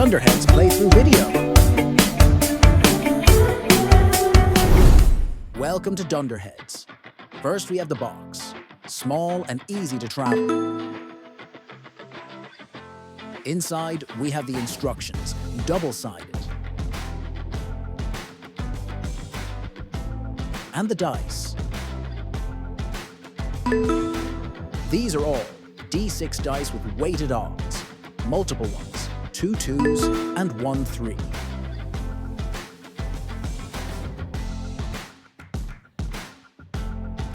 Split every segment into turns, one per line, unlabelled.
Dunderheads playthrough video. Welcome to Dunderheads. First we have the box, small and easy to travel. Inside we have the instructions, double-sided. And the dice. These are all D6 dice with weighted odds, multiple ones, 2 2s and 1 3.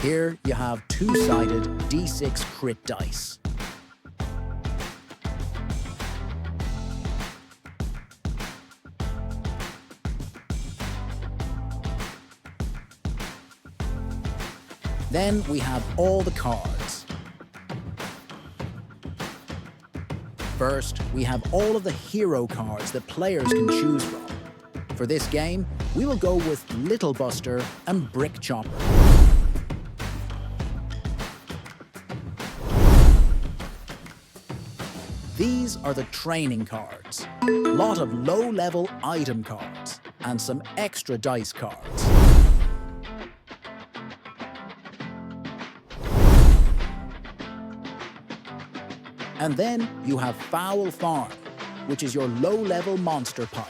Here you have two-sided D6 crit dice. Then we have all the cards. First, we have all of the hero cards that players can choose from. For this game, we will go with Little Buster and Brick Chopper. These are the training cards. A lot of low-level item cards and some extra dice cards. And then you have Foul Farm, which is your low-level monster pile.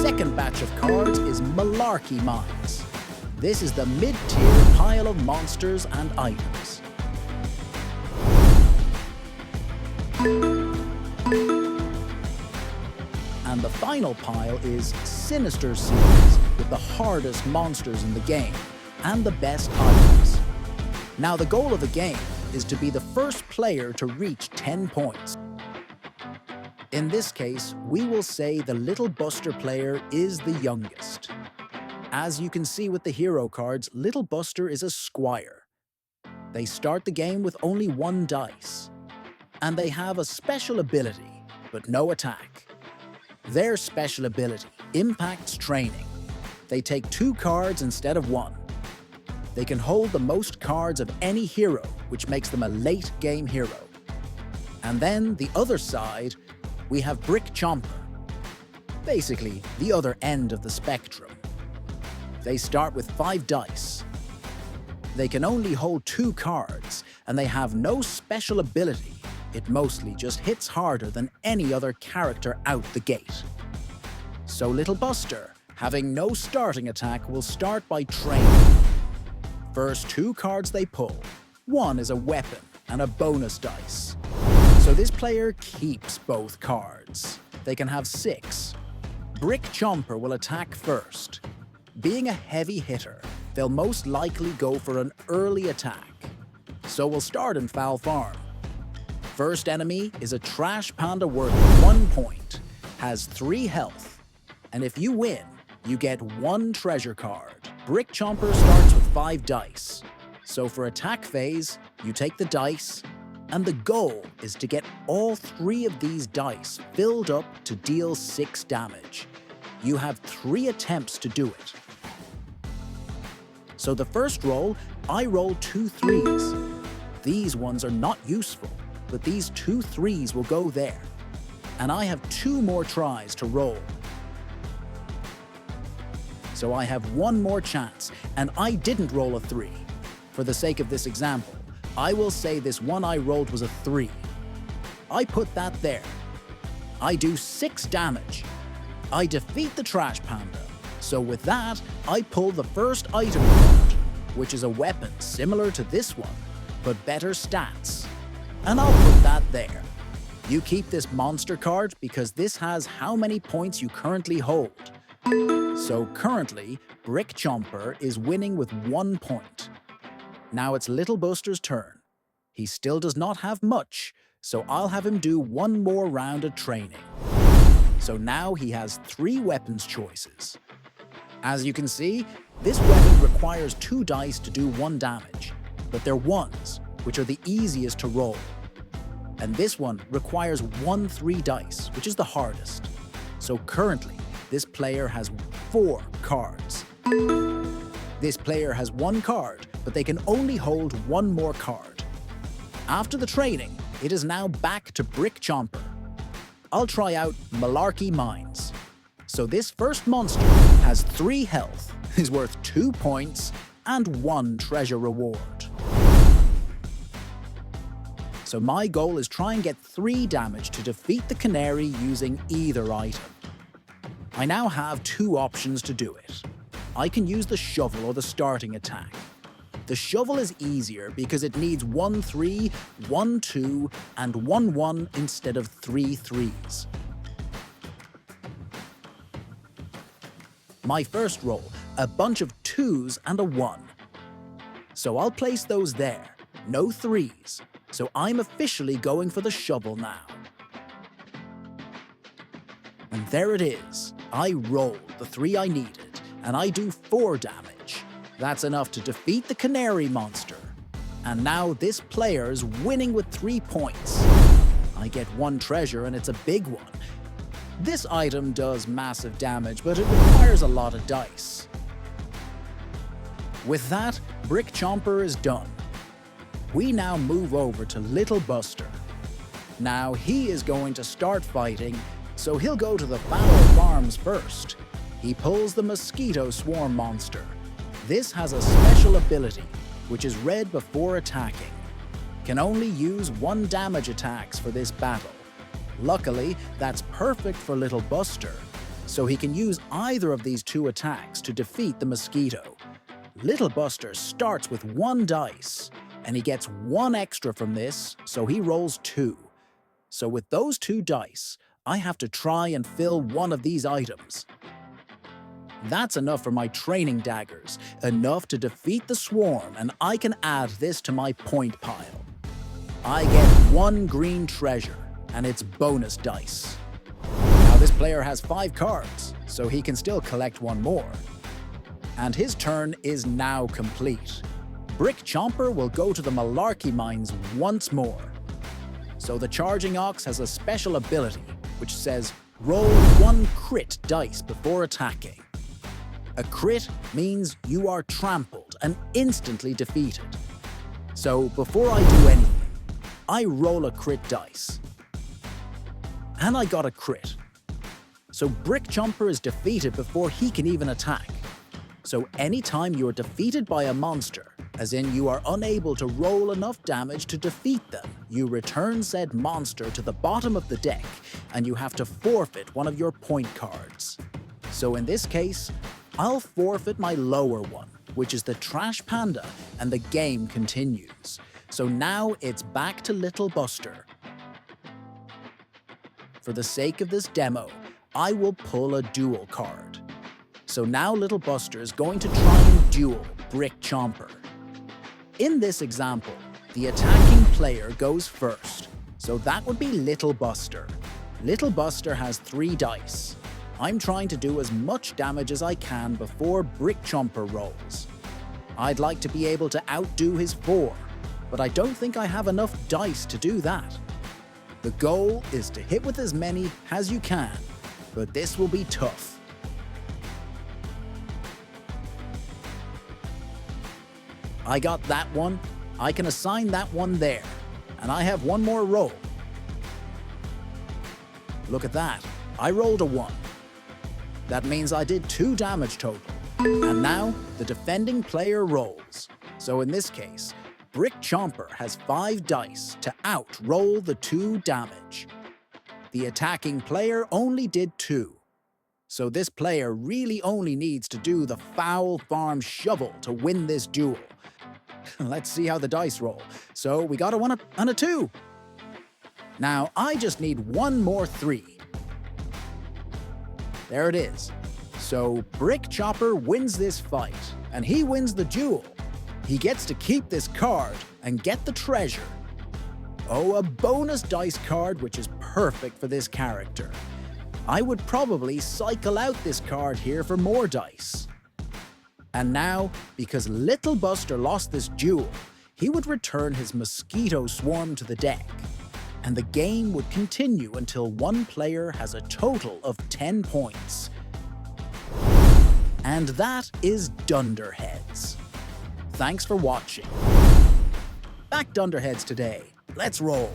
Second batch of cards is Malarkey Mines. This is the mid-tier pile of monsters and items. And the final pile is Sinister Seas, with the hardest monsters in the game and the best items. Now the goal of the game is to be the first player to reach 10 points. In this case, we will say the Little Buster player is the youngest. As you can see with the hero cards, Little Buster is a squire. They start the game with only 1 dice. And they have a special ability, but no attack. Their special ability impacts training. They take 2 cards instead of 1. They can hold the most cards of any hero, which makes them a late-game hero. And then the other side, we have Brick Chomper. Basically, the other end of the spectrum. They start with 5 dice. They can only hold 2 cards, and they have no special ability. It mostly just hits harder than any other character out the gate. So Little Buster, having no starting attack, will start by training. First 2 cards they pull. 1 is a weapon and a bonus dice. So this player keeps both cards. They can have 6. Brick Chomper will attack first. Being a heavy hitter, they'll most likely go for an early attack. So we'll start in Foul Farm. First enemy is a Trash Panda worth 1 point, has 3 health, and if you win, you get 1 treasure card. Brick Chomper starts with 5 dice, so for attack phase, you take the dice, and the goal is to get all 3 of these dice filled up to deal 6 damage. You have 3 attempts to do it. So the first roll, I roll 2 3s. These ones are not useful, but these 2 3s will go there. And I have 2 more tries to roll. So I have 1 more chance, and I didn't roll a 3. For the sake of this example, I will say this one I rolled was a 3. I put that there. I do 6 damage. I defeat the Trash Panda. So with that, I pull the first item card, which is a weapon similar to this one, but better stats. And I'll put that there. You keep this monster card because this has how many points you currently hold. So currently, Brick Chomper is winning with 1 point. Now it's Little Buster's turn. He still does not have much, so I'll have him do 1 more round of training. So now he has 3 weapons choices. As you can see, this weapon requires 2 dice to do 1 damage, but they're 1s, which are the easiest to roll. and this one requires 1 3 dice, which is the hardest. So currently, this player has 4 cards. This player has 1 card, but they can only hold 1 more card. After the training, it is now back to Brick Chomper. I'll try out Malarkey Mines. So this first monster has 3 health, is worth 2 points, and 1 treasure reward. So my goal is try and get 3 damage to defeat the canary using either item. I now have 2 options to do it. I can use the shovel or the starting attack. The shovel is easier because it needs 1 3, 1 2, and 1 1 instead of 3 3s. My first roll, a bunch of 2s and a 1. So I'll place those there, no 3s. So I'm officially going for the shovel now. And there it is. I rolled the 3 I needed, and I do 4 damage. That's enough to defeat the canary monster. And now this player's winning with 3 points. I get 1 treasure and it's a big one. This item does massive damage, but it requires a lot of dice. With that, Brick Chomper is done. We now move over to Little Buster. Now he is going to start fighting, so he'll go to the Foul Farms first. He pulls the Mosquito Swarm monster. This has a special ability, which is red before attacking. Can only use 1 damage attacks for this battle. Luckily, that's perfect for Little Buster, so he can use either of these 2 attacks to defeat the mosquito. Little Buster starts with 1 dice, and he gets 1 extra from this, so he rolls 2. So with those 2 dice, I have to try and fill one of these items. That's enough for my training daggers, enough to defeat the swarm, and I can add this to my point pile. I get 1 green treasure, and it's bonus dice. Now this player has 5 cards, so he can still collect 1 more. And his turn is now complete. Brick Chomper will go to the Malarkey Mines once more. So the Charging Ox has a special ability, which says, roll 1 crit dice before attacking. A crit means you are trampled and instantly defeated. So before I do anything, I roll a crit dice. And I got a crit. So Brick Chomper is defeated before he can even attack. So anytime you are defeated by a monster, as in you are unable to roll enough damage to defeat them, you return said monster to the bottom of the deck, and you have to forfeit one of your point cards. So in this case, I'll forfeit my lower one, which is the Trash Panda, and the game continues. So now it's back to Little Buster. For the sake of this demo, I will pull a duel card. So now Little Buster is going to try and duel Brick Chomper. In this example, the attacking player goes first, so that would be Little Buster. Little Buster has 3 dice. I'm trying to do as much damage as I can before Brick Chomper rolls. I'd like to be able to outdo his 4, but I don't think I have enough dice to do that. The goal is to hit with as many as you can, but this will be tough. I got that one, I can assign that one there, and I have 1 more roll. Look at that, I rolled a 1. That means I did 2 damage total. And now, the defending player rolls. So in this case, Brick Chomper has 5 dice to out-roll the 2 damage. The attacking player only did 2. So this player really only needs to do the Foul Farm Shovel to win this duel. Let's see how the dice roll. So we got a 1 and a 2. Now I just need 1 more 3. There it is. So Brick Chopper wins this fight, and he wins the duel. He gets to keep this card and get the treasure. Oh, a bonus dice card, which is perfect for this character. I would probably cycle out this card here for more dice. And now, because Little Buster lost this duel, he would return his Mosquito Swarm to the deck. and the game would continue until one player has a total of 10 points. And that is Dunderheads. Thanks for watching. Back Dunderheads today. Let's roll.